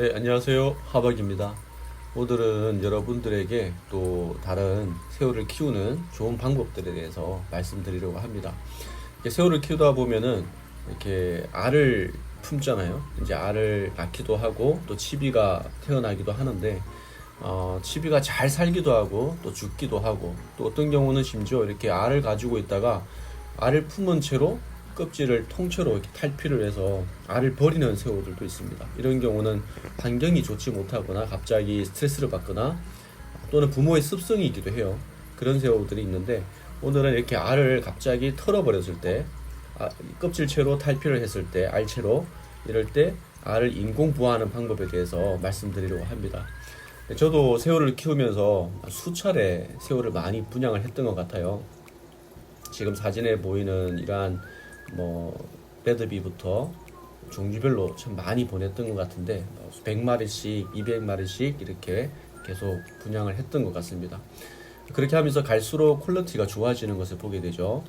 네, 안녕하세요. 하박입니다. 오늘은 여러분들에게 또 다른 새우를 키우는 좋은 방법들에 대해서 말씀드리려고 합니다. 이렇게 새우를 키우다 보면은 이렇게 알을 품잖아요. 이제 알을 낳기도 하고 또 치비가 태어나기도 하는데, 치비가 잘 살기도 하고 또 죽기도 하고 또 어떤 경우는 심지어 이렇게 알을 가지고 있다가 알을 품은 채로 껍질을 통째로 이렇게 탈피를 해서 알을 버리는 새우들도 있습니다. 이런 경우는 환경이 좋지 못하거나 갑자기 스트레스를 받거나 또는 부모의 습성이기도 해요. 그런 새우들이 있는데, 오늘은 이렇게 알을 갑자기 털어버렸을 때, 껍질채로 탈피를 했을 때, 알채로, 이럴 때 알을 인공 부화하는 방법에 대해서 말씀드리려고 합니다. 저도 새우를 키우면서 수차례 새우를 많이 분양을 했던 것 같아요. 지금 사진에 보이는 이러한 레드비부터 종류별로 참 많이 보냈던 것 같은데, 100마리씩 200마리씩 이렇게 계속 분양을 했던 것 같습니다. 그렇게 하면서 갈수록 퀄리티가 좋아지는 것을 보게 되죠.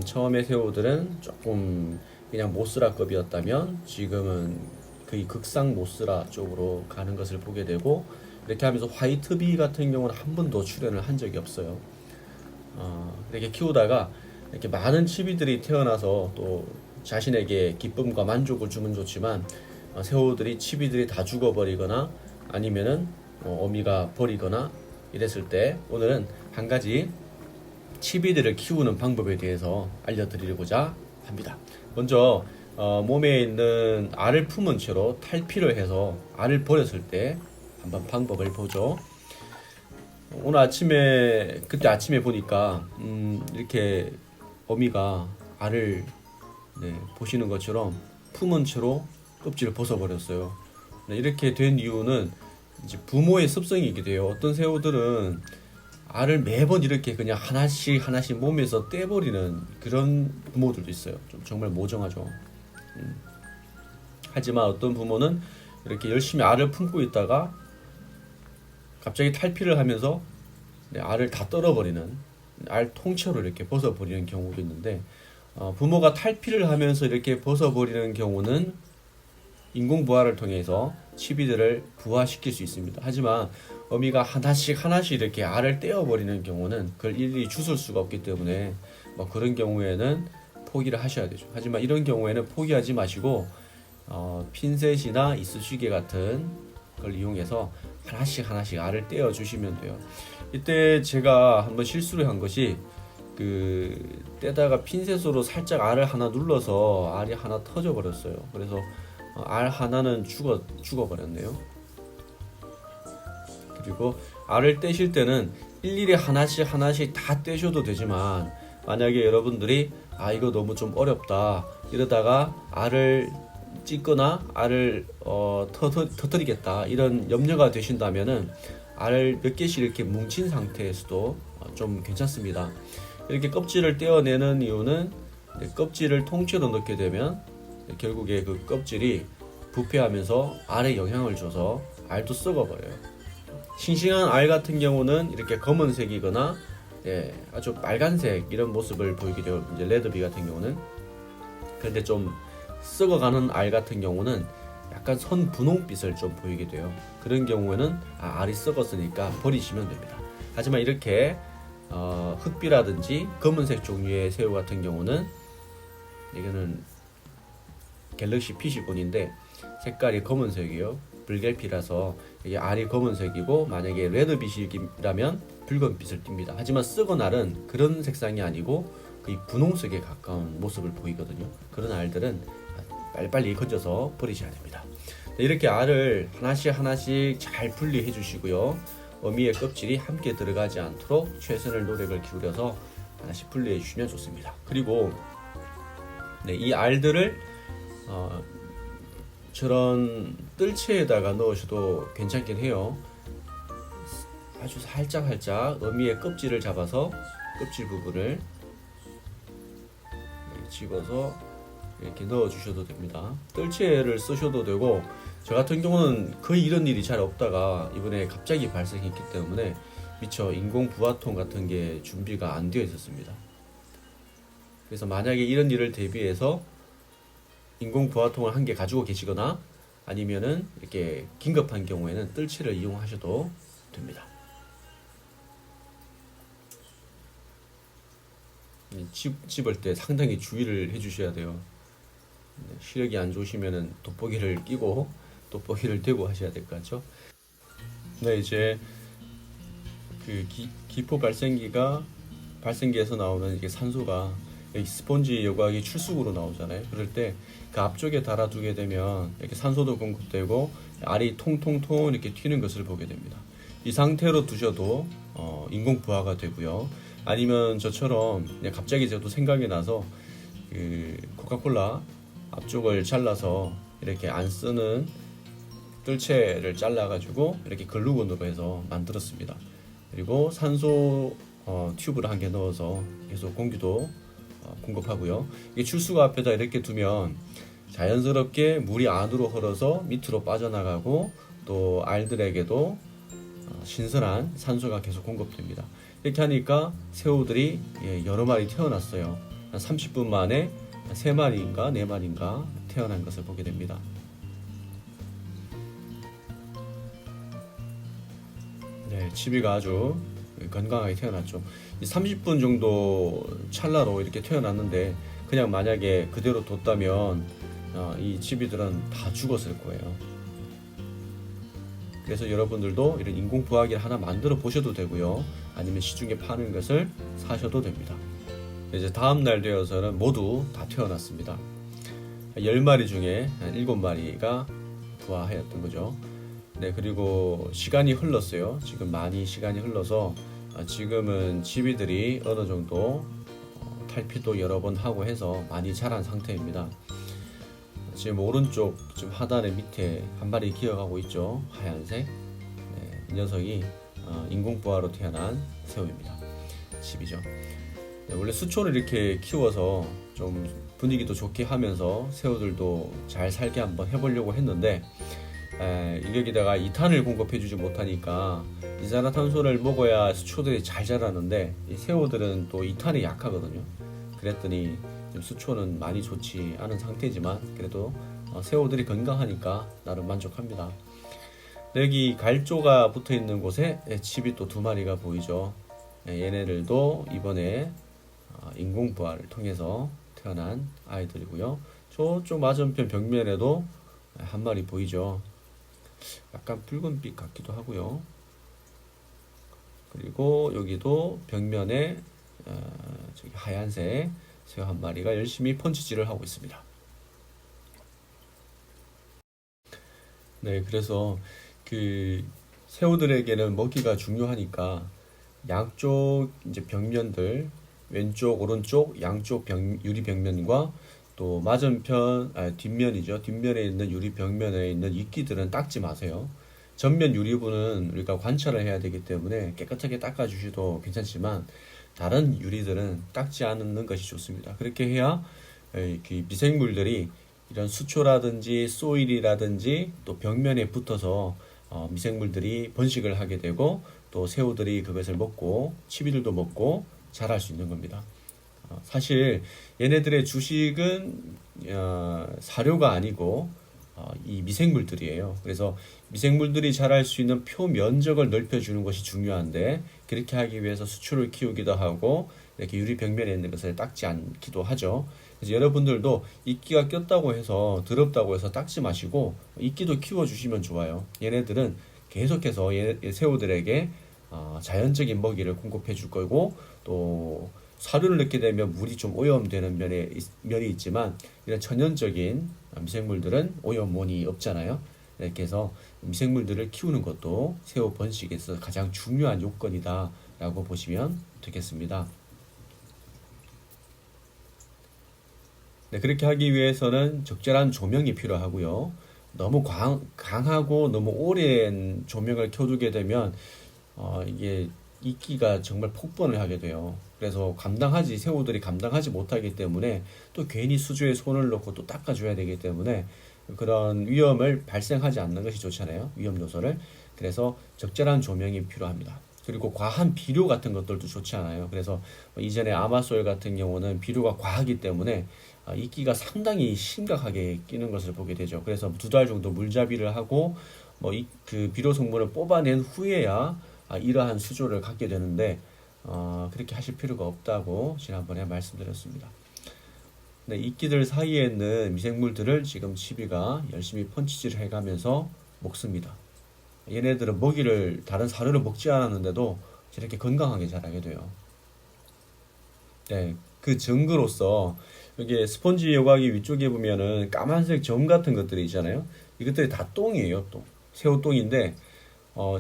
처음에 새우들은 조금 그냥 모스라급이었다면 지금은 거의 극상 모스라 쪽으로 가는 것을 보게 되고, 이렇게 하면서 화이트비 같은 경우는 한 번도 출연을 한 적이 없어요. 이렇게 키우다가 이렇게 많은 치비들이 태어나서 또 자신에게 기쁨과 만족을 주면 좋지만, 새우들이 치비들이 다 죽어버리거나 아니면은 어미가 버리거나 이랬을 때, 오늘은 한 가지 치비들을 키우는 방법에 대해서 알려드리고자 합니다. 먼저 몸에 있는 알을 품은 채로 탈피를 해서 알을 버렸을 때 한번 방법을 보죠. 오늘 아침에 그때 아침에 보니까 이렇게 어미가 알을 보시는 것처럼 품은 채로 껍질을 벗어버렸어요. 이렇게 된 이유는 이제 부모의 습성이기도 해요. 어떤 새우들은 알을 매번 이렇게 그냥 하나씩 하나씩 몸에서 떼버리는 그런 부모들도 있어요. 좀 정말 모정하죠. 하지만 어떤 부모는 이렇게 열심히 알을 품고 있다가 갑자기 탈피를 하면서 알을 다 떨어버리는, 알 통째로 이렇게 벗어버리는 경우도 있는데, 부모가 탈피를 하면서 이렇게 벗어버리는 경우는 인공 부화를 통해서 치비들을 부화시킬 수 있습니다. 하지만 어미가 하나씩 하나씩 이렇게 알을 떼어버리는 경우는 그걸 일일이 주술 수가 없기 때문에 그런 경우에는 포기를 하셔야 되죠. 하지만 이런 경우에는 포기하지 마시고 핀셋이나 이쑤시개 같은 걸 이용해서 하나씩 하나씩 알을 떼어 주시면 돼요. 이때 제가 한번 실수를 한 것이, 떼다가 핀셋으로 살짝 알을 하나 눌러서 알이 하나 터져 버렸어요. 그래서 알 하나는 죽어 버렸네요. 그리고 알을 떼실 때는 일일이 하나씩 하나씩 다 떼셔도 되지만, 만약에 여러분들이 이거 너무 좀 어렵다 이러다가 알을 찢거나 알을 터뜨리겠다 이런 염려가 되신다면은 알을 몇 개씩 이렇게 뭉친 상태에서도 좀 괜찮습니다. 이렇게 껍질을 떼어내는 이유는, 껍질을 통째로 넣게 되면 결국에 그 껍질이 부패하면서 알에 영향을 줘서 알도 썩어버려요. 싱싱한 알 같은 경우는 이렇게 검은색이거나 아주 빨간색 이런 모습을 보이게 돼요. 이제 레드비 같은 경우는. 그런데 좀 썩어가는 알 같은 경우는 약간 선 분홍빛을 좀 보이게 돼요. 그런 경우에는 알이 썩었으니까 버리시면 됩니다. 하지만 이렇게 흑비라든지 검은색 종류의 새우 같은 경우는, 이거는 갤럭시 피쉬본인데 색깔이 검은색이에요. 불갤피라서 이게 알이 검은색이고, 만약에 레드빛이라면 붉은빛을 띱니다. 하지만 썩은 알은 그런 색상이 아니고 거의 분홍색에 가까운 모습을 보이거든요. 그런 알들은 빨리빨리 건져서 버리셔야 됩니다. 이렇게 알을 하나씩 하나씩 잘 분리해 주시고요. 어미의 껍질이 함께 들어가지 않도록 최선의 노력을 기울여서 하나씩 분리해 주시면 좋습니다. 그리고 이 알들을 저런 뜰채에다가 넣으셔도 괜찮긴 해요. 아주 살짝 어미의 껍질을 잡아서 껍질 부분을 집어서 이렇게 넣어 주셔도 됩니다. 뜰채를 쓰셔도 되고, 저 같은 경우는 거의 이런 일이 잘 없다가 이번에 갑자기 발생했기 때문에 미처 인공 부화통 같은 게 준비가 안 되어 있었습니다. 그래서 만약에 이런 일을 대비해서 인공 부화통을 한 개 가지고 계시거나 아니면은 이렇게 긴급한 경우에는 뜰채를 이용하셔도 됩니다. 집을 때 상당히 주의를 해주셔야 돼요. 시력이 안 좋으시면은 돋보기를 끼고 돋보기를 대고 하셔야 될 것 같죠. 네, 이제 그 기포 발생기에서 나오는 이게 산소가 여기 스폰지 여과기 출수구로 나오잖아요. 그럴 때 그 앞쪽에 달아두게 되면 이렇게 산소도 공급되고 알이 통통통 이렇게 튀는 것을 보게 됩니다. 이 상태로 두셔도 인공 부화가 되고요. 아니면 저처럼 그냥 갑자기 저도 생각이 나서 그 코카콜라 앞쪽을 잘라서 이렇게 안 쓰는 뜰채를 잘라가지고 이렇게 글루건으로 해서 만들었습니다. 그리고 산소 튜브를 한 개 넣어서 계속 공기도 공급하고요. 이게 출수구 앞에다 이렇게 두면 자연스럽게 물이 안으로 흘러서 밑으로 빠져나가고 또 알들에게도 신선한 산소가 계속 공급됩니다. 이렇게 하니까 새우들이 여러 마리 태어났어요. 한 30분 만에 3마리인가 4마리인가 태어난 것을 보게 됩니다. 네, 치비가 아주 건강하게 태어났죠. 30분 정도 찰나로 이렇게 태어났는데 그냥 만약에 그대로 뒀다면 이 치비들은 다 죽었을 거예요. 그래서 여러분들도 이런 인공 부화기를 하나 만들어 보셔도 되고요. 아니면 시중에 파는 것을 사셔도 됩니다. 이제 다음 날 되어서는 모두 다 태어났습니다. 10마리 중에 한 7마리가 부화하였던 거죠. 네, 그리고 시간이 흘렀어요. 지금 많이 시간이 흘러서 지금은 치비들이 어느 정도 탈피도 여러 번 하고 해서 많이 자란 상태입니다. 지금 오른쪽 좀 하단의 밑에 한 마리 기어가고 있죠. 하얀색. 네, 이 녀석이 인공부화로 태어난 새우입니다. 치비죠. 네, 원래 수초를 이렇게 키워서 좀 분위기도 좋게 하면서 새우들도 잘 살게 한번 해보려고 했는데 여기다가 2탄을 공급해주지 못하니까 이산화탄소를 먹어야 수초들이 잘 자라는데 이 새우들은 또 2탄이 약하거든요. 그랬더니 수초는 많이 좋지 않은 상태지만 그래도 새우들이 건강하니까 나름 만족합니다. 여기 갈조가 붙어있는 곳에 칩이 또 2마리가 보이죠. 얘네들도 이번에 인공부화를 통해서 태어난 아이들이고요. 저쪽 맞은편 벽면에도 한 마리 보이죠. 약간 붉은빛 같기도 하고요. 그리고 여기도 벽면에 저기 하얀색 새우 한 마리가 열심히 펀치질을 하고 있습니다. 네, 그래서 그 새우들에게는 먹이가 중요하니까 양쪽 이제 벽면들 왼쪽 오른쪽 양쪽 유리 벽면과 또 맞은편 뒷면이죠. 뒷면에 있는 유리 벽면에 있는 이끼들은 닦지 마세요. 전면 유리부는 우리가 관찰을 해야 되기 때문에 깨끗하게 닦아주셔도 괜찮지만 다른 유리들은 닦지 않는 것이 좋습니다. 그렇게 해야 미생물들이 이런 수초라든지 소일이라든지 또 벽면에 붙어서 미생물들이 번식을 하게 되고 또 새우들이 그것을 먹고 치비들도 먹고 자랄 수 있는 겁니다. 사실 얘네들의 주식은 사료가 아니고 이 미생물들이에요. 그래서 미생물들이 자랄 수 있는 표면적을 넓혀주는 것이 중요한데 그렇게 하기 위해서 수초를 키우기도 하고 이렇게 유리 벽면에 있는 것을 닦지 않기도 하죠. 그래서 여러분들도 이끼가 꼈다고 해서 더럽다고 해서 닦지 마시고 이끼도 키워주시면 좋아요. 얘네들은 계속해서 새우들에게 자연적인 먹이를 공급해 줄 거고 또 사료를 넣게 되면 물이 좀 오염되는 면이 있지만 이런 천연적인 미생물들은 오염원이 없잖아요. 이렇게 해서 미생물들을 키우는 것도 새우 번식에서 가장 중요한 요건이다 라고 보시면 되겠습니다. 네, 그렇게 하기 위해서는 적절한 조명이 필요하고요. 너무 강하고 너무 오랜 조명을 켜두게 되면 이게 이끼가 정말 폭번을 하게 돼요. 그래서 새우들이 감당하지 못하기 때문에 또 괜히 수조에 손을 넣고 또 닦아줘야 되기 때문에 그런 위험을 발생하지 않는 것이 좋잖아요. 위험 요소를. 그래서 적절한 조명이 필요합니다. 그리고 과한 비료 같은 것들도 좋지 않아요. 그래서 이전에 아마소일 같은 경우는 비료가 과하기 때문에 이끼가 상당히 심각하게 끼는 것을 보게 되죠. 그래서 2달 정도 물잡이를 하고 그 비료 성분을 뽑아낸 후에야 이러한 수조를 갖게 되는데 그렇게 하실 필요가 없다고 지난번에 말씀드렸습니다. 네, 이끼들 사이에 있는 미생물들을 지금 치비가 열심히 펀치질을 해가면서 먹습니다. 얘네들은 다른 사료를 먹지 않았는데도 저렇게 건강하게 자라게 돼요. 네, 그 증거로서 여기 스펀지 여과기 위쪽에 보면은 까만색 점 같은 것들이 있잖아요. 이것들이 다 똥이에요, 똥. 새우똥인데,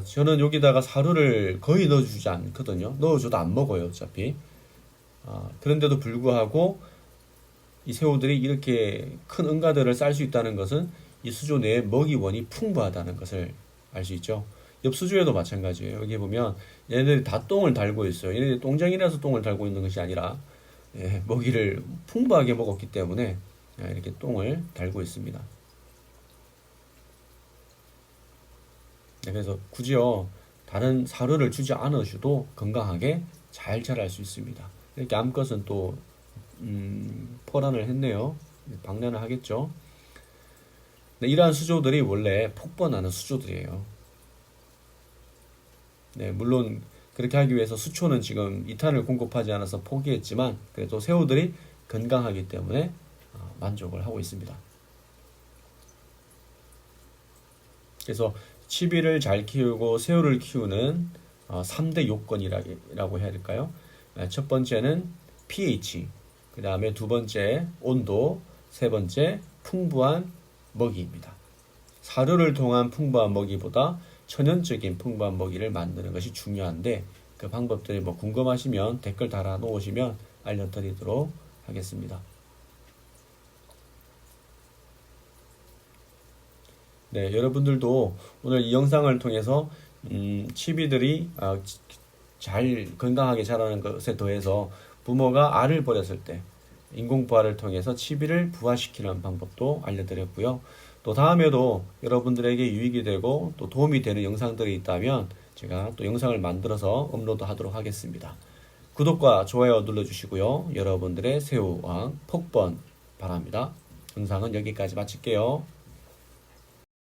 저는 여기다가 사료를 거의 넣어주지 않거든요. 넣어줘도 안 먹어요, 어차피. 그런데도 불구하고 이 새우들이 이렇게 큰 응가들을 쌀 수 있다는 것은 이 수조 내에 먹이원이 풍부하다는 것을 알 수 있죠. 옆 수조에도 마찬가지예요. 여기 보면 얘네들이 다 똥을 달고 있어요. 얘네들이 똥쟁이라서 똥을 달고 있는 것이 아니라 먹이를 풍부하게 먹었기 때문에 이렇게 똥을 달고 있습니다. 그래서 굳이요 다른 사료를 주지 않으셔도 건강하게 잘 자랄 수 있습니다. 이렇게 암컷은 또 포란을 했네요. 방란을 하겠죠. 네, 이러한 수조들이 원래 폭번하는 수조들이에요. 네, 물론 그렇게 하기 위해서 수초는 지금 2탄을 공급하지 않아서 포기했지만 그래도 새우들이 건강하기 때문에 만족을 하고 있습니다. 그래서 치비를 잘 키우고 새우를 키우는 3대 요건이라고 해야 될까요? 첫 번째는 pH, 그 다음에 두 번째 온도, 세 번째 풍부한 먹이입니다. 사료를 통한 풍부한 먹이보다 천연적인 풍부한 먹이를 만드는 것이 중요한데 그 방법들이 궁금하시면 댓글 달아 놓으시면 알려드리도록 하겠습니다. 네, 여러분들도 오늘 이 영상을 통해서 치비들이 잘 건강하게 자라는 것에 더해서 부모가 알을 버렸을 때 인공부화를 통해서 치비를 부화시키는 방법도 알려드렸고요. 또 다음에도 여러분들에게 유익이 되고 또 도움이 되는 영상들이 있다면 제가 또 영상을 만들어서 업로드 하도록 하겠습니다. 구독과 좋아요 눌러주시고요. 여러분들의 새우왕 폭번 바랍니다. 영상은 여기까지 마칠게요.